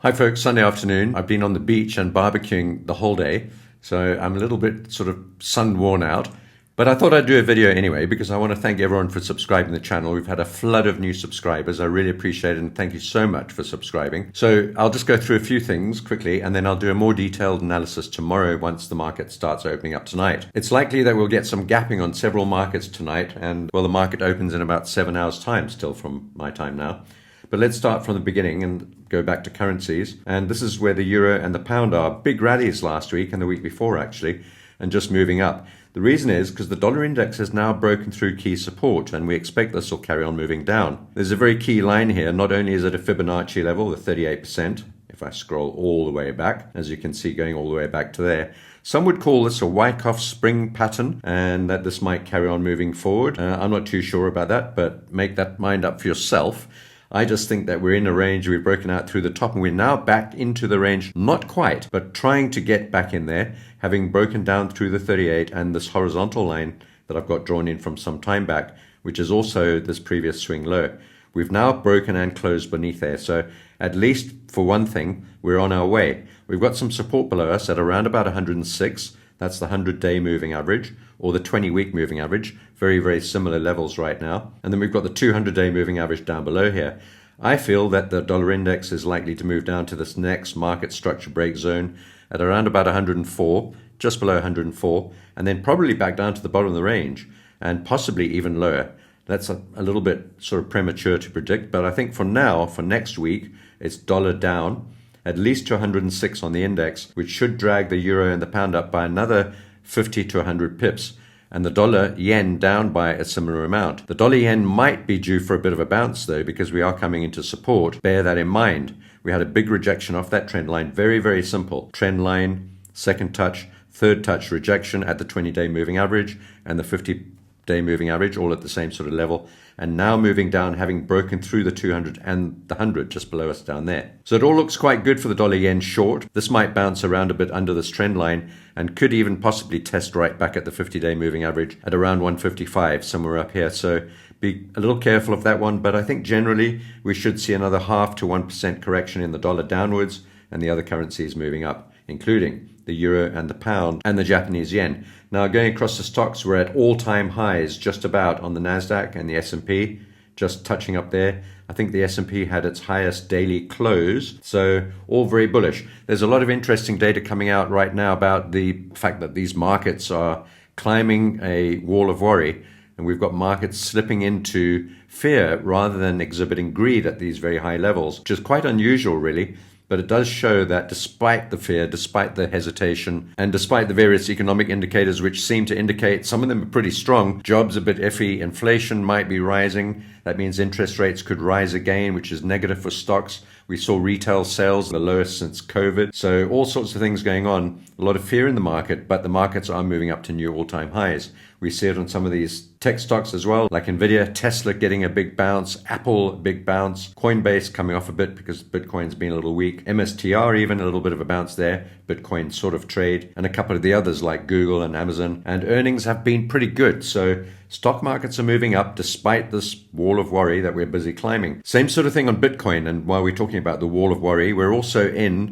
Hi folks, Sunday afternoon. I've been on the beach and barbecuing the whole day, so I'm a little bit sort of sun worn out. But I thought I'd do a video anyway because I want to thank everyone for subscribing to the channel. We've had a flood of new subscribers. I really appreciate it and thank you so much for subscribing. So I'll just go through a few things quickly and then I'll do a more detailed analysis tomorrow once the market starts opening up tonight. It's likely that we'll get some gapping on several markets tonight and well, the market opens in about 7 hours time still from my time now. But let's start from the beginning and go back to currencies. And this is where the euro and the pound are. Big rallies last week and the week before actually, and just moving up. The reason is because the dollar index has now broken through key support and we expect this will carry on moving down. There's a very key line here. Not only is it a Fibonacci level, the 38%, if I scroll all the way back, as you can see going all the way back to there. Some would call this a Wyckoff spring pattern and that this might carry on moving forward. I'm not too sure about that, but make that mind up for yourself. I just think that we're in a range, we've broken out through the top and we're now back into the range, not quite, but trying to get back in there, having broken down through the 38 and this horizontal line that I've got drawn in from some time back, which is also this previous swing low. We've now broken and closed beneath there. So at least for one thing, we're on our way. We've got some support below us at around about 106. That's the 100-day moving average or the 20-week moving average. Very, very similar levels right now. And then we've got the 200-day moving average down below here. I feel that the dollar index is likely to move down to this next market structure break zone at around about 104, just below 104, and then probably back down to the bottom of the range and possibly even lower. That's a little bit sort of premature to predict, but I think for now, for next week, it's dollar down, at least to 106 on the index, which should drag the euro and the pound up by another 50 to 100 pips, and the dollar yen down by a similar amount. The dollar yen might be due for a bit of a bounce though, because we are coming into support. Bear that in mind. We had a big rejection off that trend line. Very, very simple. Trend line, second touch, third touch rejection at the 20-day moving average and the 50-day moving average, all at the same sort of level, and now moving down, having broken through the 200 and the 100 just below us down there. So it all looks quite good for the dollar yen short. This might bounce around a bit under this trend line and could even possibly test right back at the 50-day moving average at around 155, somewhere up here. So be a little careful of that one, but I think generally we should see another 0.5 to 1% correction in the dollar downwards and the other currencies moving up, including the euro and the pound and the Japanese yen. Now going across the stocks, we're at all-time highs just about on the Nasdaq and the S&P, just touching up there. I think the S&P had its highest daily close, so all very bullish. There's a lot of interesting data coming out right now about the fact that these markets are climbing a wall of worry, and we've got markets slipping into fear rather than exhibiting greed at these very high levels, which is quite unusual really. But it does show that despite the fear, despite the hesitation, and despite the various economic indicators which seem to indicate some of them are pretty strong, jobs a bit iffy, inflation might be rising. That means interest rates could rise again, which is negative for stocks. We saw retail sales the lowest since COVID. So all sorts of things going on. A lot of fear in the market, but the markets are moving up to new all-time highs. We see it on some of these tech stocks as well, like Nvidia, Tesla getting a big bounce, Apple a big bounce, Coinbase coming off a bit because Bitcoin's been a little weak, MSTR even a little bit of a bounce there, Bitcoin sort of trade, and a couple of the others like Google and Amazon, and earnings have been pretty good. So stock markets are moving up despite this wall of worry that we're busy climbing. Same sort of thing on Bitcoin, and while we're talking about the wall of worry, we're also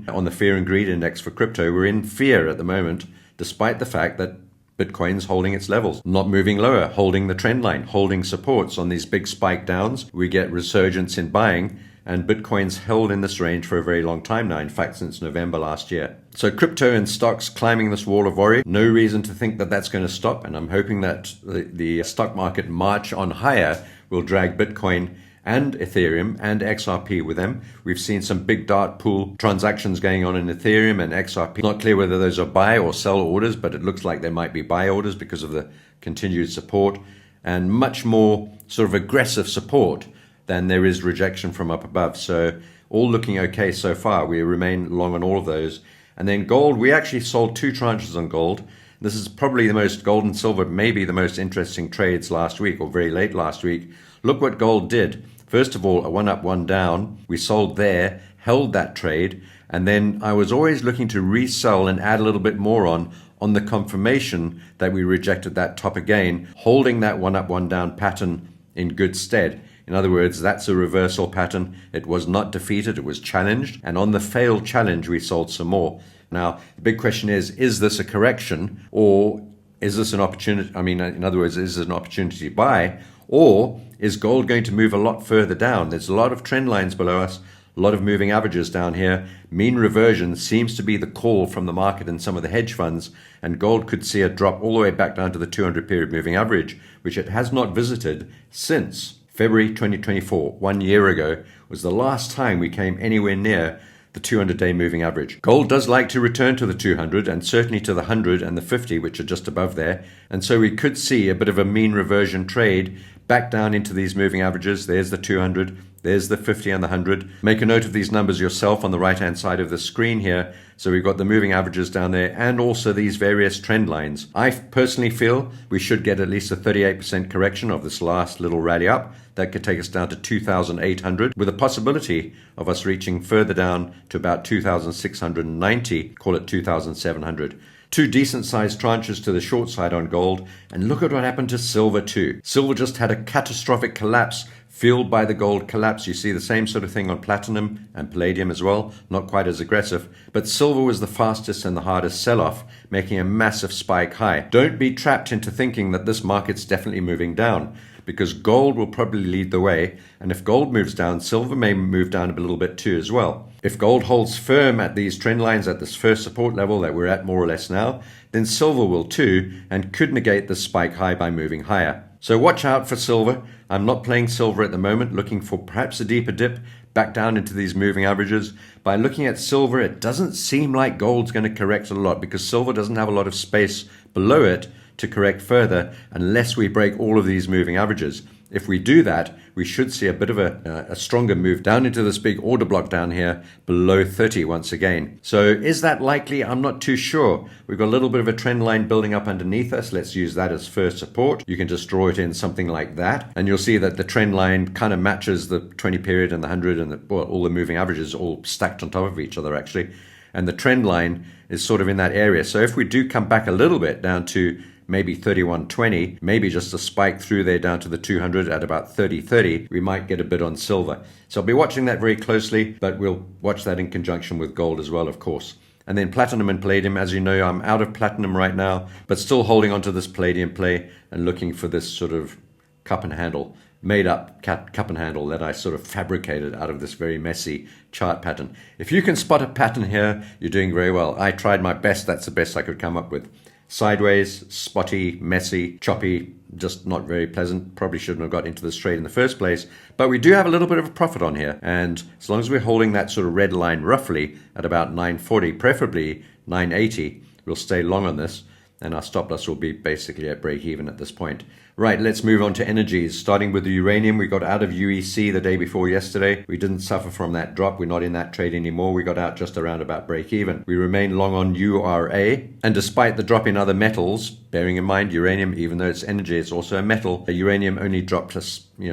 on the fear and greed index for crypto, we're in fear at the moment, despite the fact that Bitcoin's holding its levels, not moving lower, holding the trend line, holding supports on these big spike downs. We get resurgence in buying, and Bitcoin's held in this range for a very long time now, in fact, since November last year. So crypto and stocks climbing this wall of worry. No reason to think that that's going to stop, and I'm hoping that the stock market march on higher will drag Bitcoin and Ethereum and XRP with them. We've seen some big dart pool transactions going on in Ethereum and XRP. Not clear whether those are buy or sell orders, but it looks like there might be buy orders because of the continued support and much more sort of aggressive support than there is rejection from up above. So all looking okay so far. We remain long on all of those. And then gold, we actually sold 2 tranches on gold. This is probably the most, gold and silver, maybe the most interesting trades last week or very late last week. Look what gold did. First of all, a one up, one down. We sold there, held that trade, and then I was always looking to resell and add a little bit more on the confirmation that we rejected that top again, holding that one up, one down pattern in good stead. In other words, that's a reversal pattern. It was not defeated, it was challenged. And on the failed challenge, we sold some more. Now, the big question is this a correction, or is this an opportunity? I mean, in other words, is it an opportunity to buy, or is gold going to move a lot further down? There's a lot of trend lines below us, a lot of moving averages down here. Mean reversion seems to be the call from the market and some of the hedge funds, and gold could see a drop all the way back down to the 200 period moving average, which it has not visited since February 2024. 1 year ago was the last time we came anywhere near the 200-day moving average. Gold does like to return to the 200 and certainly to the 100 and the 50, which are just above there. And so we could see a bit of a mean reversion trade back down into these moving averages. There's the 200, there's the 50 and the 100. Make a note of these numbers yourself on the right-hand side of the screen here. So we've got the moving averages down there and also these various trend lines. I personally feel we should get at least a 38% correction of this last little rally up. That could take us down to 2,800 with a possibility of us reaching further down to about 2,690, call it 2,700. Two decent sized tranches to the short side on gold. And look at what happened to silver too. Silver just had a catastrophic collapse fueled by the gold collapse. You see the same sort of thing on platinum and palladium as well, not quite as aggressive. But silver was the fastest and the hardest sell-off, making a massive spike high. Don't be trapped into thinking that this market's definitely moving down, because gold will probably lead the way. And if gold moves down, silver may move down a little bit too as well. If gold holds firm at these trend lines at this first support level that we're at more or less now, then silver will too and could negate the spike high by moving higher. So watch out for silver. I'm not playing silver at the moment, looking for perhaps a deeper dip back down into these moving averages. By looking at silver, it doesn't seem like gold's going to correct a lot, because silver doesn't have a lot of space below it to correct further unless we break all of these moving averages. If we do that, we should see a bit of a stronger move down into this big order block down here below 30 once again. So is that likely? I'm not too sure. We've got a little bit of a trend line building up underneath us. Let's use that as first support. You can just draw it in something like that, and you'll see that the trend line kind of matches the 20 period and the 100 and all the moving averages all stacked on top of each other actually. And the trend line is sort of in that area. So if we do come back a little bit down to maybe 31.20, maybe just a spike through there down to the 200 at about 30.30, we might get a bit on silver. So I'll be watching that very closely, but we'll watch that in conjunction with gold as well, of course. And then platinum and palladium, as you know, I'm out of platinum right now, but still holding on to this palladium play and looking for this sort of cup and handle, made up cup and handle that I sort of fabricated out of this very messy chart pattern. If you can spot a pattern here, you're doing very well. I tried my best. That's the best I could come up with. Sideways, spotty, messy, choppy, just not very pleasant. Probably shouldn't have got into this trade in the first place, but we do have a little bit of a profit on here. And as long as we're holding that sort of red line roughly at about 940, preferably 980, we'll stay long on this. And our stop loss will be basically at break even at this point. Right, let's move on to energies. Starting with the uranium, we got out of UEC the day before yesterday. We didn't suffer from that drop. We're not in that trade anymore. We got out just around about break even. We remain long on URA. And despite the drop in other metals, bearing in mind uranium, even though it's energy, it's also a metal, uranium only dropped a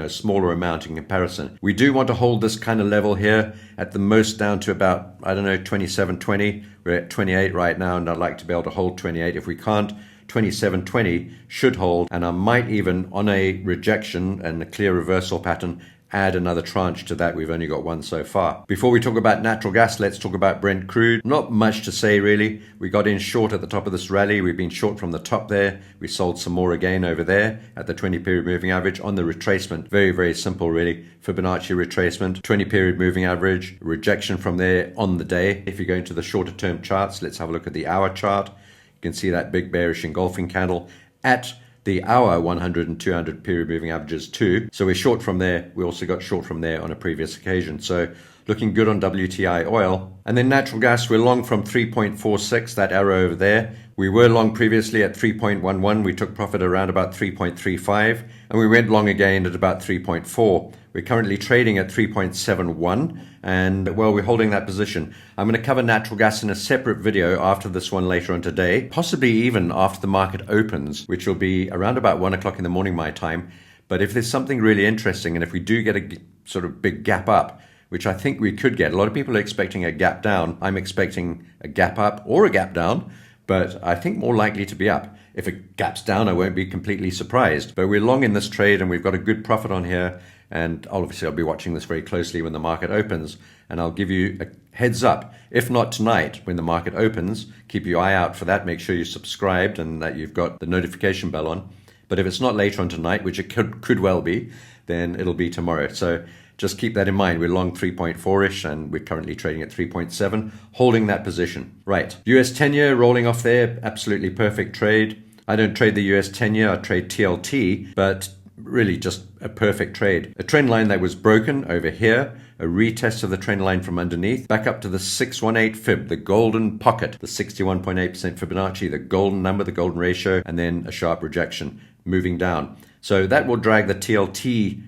smaller amount in comparison. We do want to hold this kind of level here at the most down to about, 27.20. We're at 28 right now, and I'd like to be able to hold 28. If we can't, 27.20 should hold, and I might even, on a rejection and a clear reversal pattern, add another tranche to that. We've only got one so far. Before we talk about natural gas, let's talk about Brent crude. Not much to say really. We got in short at the top of this rally. We've been short from the top there. We sold some more again over there at the 20 period moving average on the retracement. Very, very simple really. Fibonacci retracement, 20 period moving average, rejection from there on the day. If you go into the shorter term charts, let's have a look at the hour chart. You can see that big bearish engulfing candle at the hour 100 and 200 period moving averages too. So we're short from there. We also got short from there on a previous occasion. So looking good on WTI oil. And then natural gas, we're long from 3.46, that arrow over there. We were long previously at 3.11. We took profit around about 3.35, and we went long again at about 3.4. We're currently trading at 3.71, and well, we're holding that position. I'm going to cover natural gas in a separate video after this one later on today, possibly even after the market opens, which will be around about 1 o'clock in the morning my time. But if there's something really interesting, and if we do get a sort of big gap up, which I think we could get, a lot of people are expecting a gap down. I'm expecting a gap up or a gap down, but I think more likely to be up. If it gaps down, I won't be completely surprised. But we're long in this trade, and we've got a good profit on here. And obviously I'll be watching this very closely when the market opens, and I'll give you a heads up. If not tonight, when the market opens, keep your eye out for that. Make sure you're subscribed and that you've got the notification bell on. But if it's not later on tonight, which it could well be, then it'll be tomorrow. So just keep that in mind. We're long 3.4-ish, and we're currently trading at 3.7, holding that position. Right, US 10-year rolling off there, absolutely perfect trade. I don't trade the US 10-year, I trade TLT, but really just a perfect trade. A trend line that was broken over here, a retest of the trend line from underneath, back up to the 618 fib, the golden pocket, the 61.8% Fibonacci, the golden number, the golden ratio, and then a sharp rejection moving down. So that will drag the TLT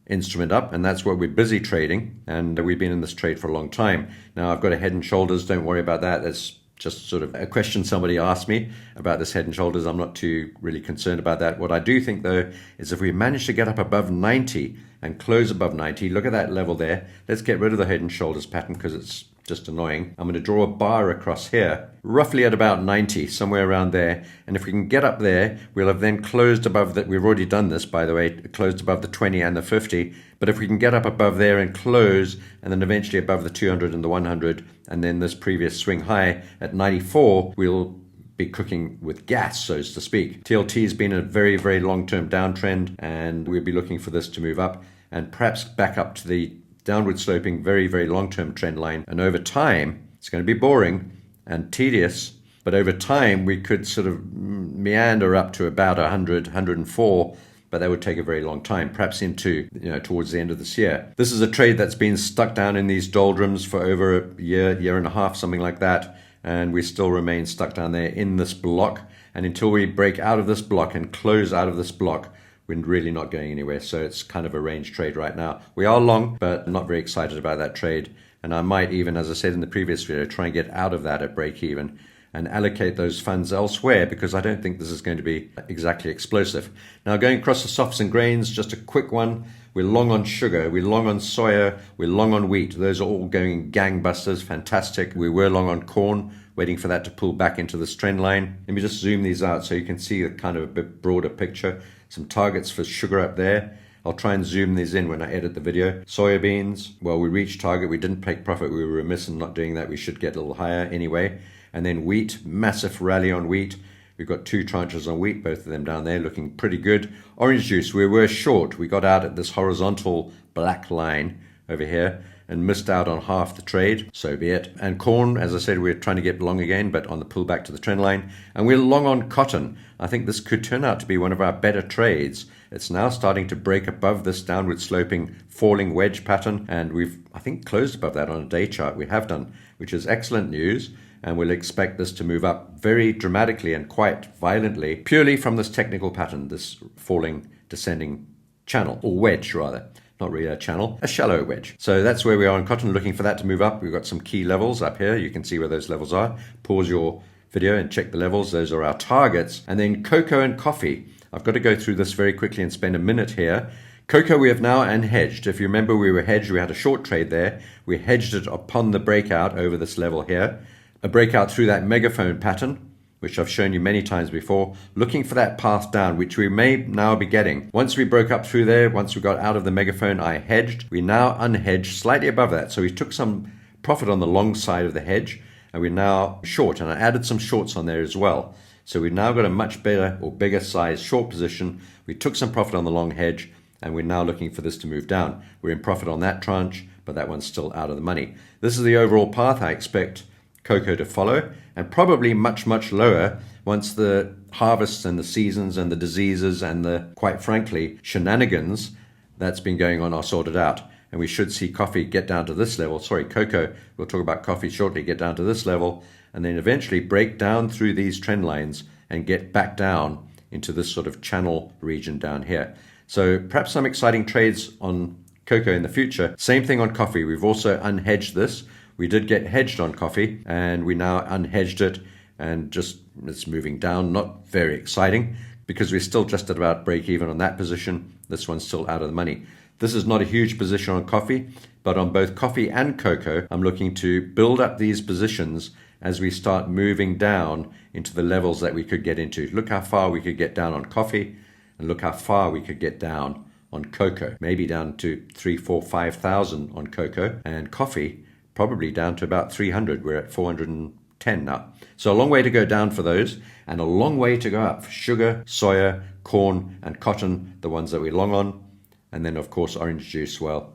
instrument up, and that's what we're busy trading, and we've been in this trade for a long time. Now I've got a head and shoulders, don't worry about that. That's just sort of a question somebody asked me about this head and shoulders. I'm not too really concerned about that. What I do think though is if we manage to get up above 90 and close above 90, look at that level there. Let's get rid of the head and shoulders pattern because it's just annoying. I'm going to draw a bar across here, roughly at about 90, somewhere around there. And if we can get up there, we'll have then closed above that. We've already done this, by the way, closed above the 20 and the 50. But if we can get up above there and close, and then eventually above the 200 and the 100, and then this previous swing high at 94, we'll be cooking with gas, so to speak. TLT has been a very, very long-term downtrend, and we'll be looking for this to move up and perhaps back up to the downward sloping, very, very long-term trend line. And over time, it's going to be boring and tedious, but over time we could sort of meander up to about 100, 104, but that would take a very long time, perhaps into, towards the end of this year. This is a trade that's been stuck down in these doldrums for over a year and a half, something like that, and we still remain stuck down there in this block. And until we break out of this block and close out of this block, we're really not going anywhere. So it's kind of a range trade right now. We are long, but I'm not very excited about that trade. And I might even, as I said in the previous video, try and get out of that at break even and allocate those funds elsewhere, because I don't think this is going to be exactly explosive. Now going across the softs and grains, just a quick one. We're long on sugar, we're long on soya, we're long on wheat. Those are all going gangbusters, fantastic. We were long on corn, waiting for that to pull back into this trend line. Let me just zoom these out so you can see a kind of a bit broader picture. Some targets for sugar up there. I'll try and zoom these in when I edit the video. Soybeans, well, we reached target. We didn't take profit. We were remiss in not doing that. We should get a little higher anyway. And then wheat, massive rally on wheat. We've got two tranches on wheat, both of them down there looking pretty good. Orange juice, we were short. We got out at this horizontal black line over here and missed out on half the trade, so be it. And corn, as I said, we're trying to get long again, but on the pullback to the trend line. And we're long on cotton. I think this could turn out to be one of our better trades. It's now starting to break above this downward sloping falling wedge pattern, and we've, I think, closed above that on a day chart. We have done, which is excellent news, and we'll expect this to move up very dramatically and quite violently, purely from this technical pattern, this falling, descending channel, or wedge rather. Not really a channel, a shallow wedge. So that's where we are on cotton, looking for that to move up. We've got some key levels up here. You can see where those levels are. Pause your video and check the levels. Those are our targets. And then cocoa and coffee. I've got to go through this very quickly and spend a minute here. Cocoa we have now unhedged. If you remember, we were hedged. We had a short trade there. We hedged it upon the breakout over this level here. A breakout through that megaphone pattern, which I've shown you many times before, looking for that path down, which we may now be getting. Once we broke up through there, once we got out of the megaphone, I hedged. We now unhedged slightly above that. So we took some profit on the long side of the hedge, and we're now short. And I added some shorts on there as well. So we've now got a much better or bigger size short position. We took some profit on the long hedge, and we're now looking for this to move down. We're in profit on that tranche, but that one's still out of the money. This is the overall path I expect cocoa to follow, and probably much, much lower once the harvests and the seasons and the diseases and the, quite frankly, shenanigans that's been going on are sorted out. And we should see coffee get down to this level. Sorry, cocoa, we'll talk about coffee shortly, get down to this level, and then eventually break down through these trend lines and get back down into this sort of channel region down here. So perhaps some exciting trades on cocoa in the future. Same thing on coffee. We've also unhedged this. We did get hedged on coffee, and we now unhedged it, and just it's moving down. Not very exciting because we're still just at about break even on that position. This one's still out of the money. This is not a huge position on coffee, but on both coffee and cocoa, I'm looking to build up these positions as we start moving down into the levels that we could get into. Look how far we could get down on coffee, and look how far we could get down on cocoa, maybe down to 3, 4, 5,000 on cocoa, and coffee probably down to about 300. We're at 410 now. So a long way to go down for those, and a long way to go up for sugar, soya, corn, and cotton, the ones that we're long on. And then, of course, orange juice. Well,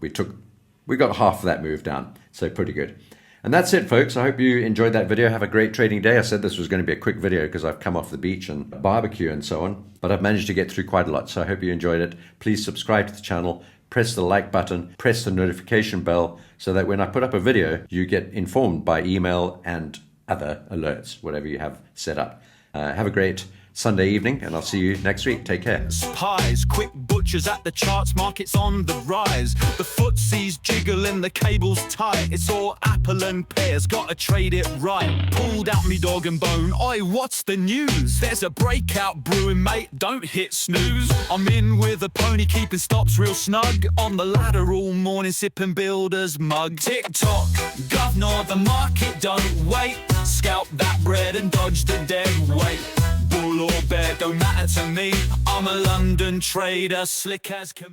we got half of that move down, so pretty good. And that's it, folks. I hope you enjoyed that video. Have a great trading day. I said this was going to be a quick video because I've come off the beach and barbecue and so on, but I've managed to get through quite a lot, so I hope you enjoyed it. Please subscribe to the channel, press the like button, press the notification bell, so that when I put up a video, you get informed by email and other alerts, whatever you have set up. Have a great Sunday evening, and I'll see you next week. Take care. Pies, quick butchers at the charts, markets on the rise. The footsie's jiggling, the cable's tight. It's all apple and pears, gotta trade it right. Pulled out me dog and bone, oi, what's the news? There's a breakout brewing, mate, don't hit snooze. I'm in with a pony, keeping stops real snug. On the ladder all morning, sipping builder's mug. Tick-tock, governor, the market don't wait. Scalp that bread and dodge the dead weight. Bull or bear, don't matter to me. I'm a London trader, slick as can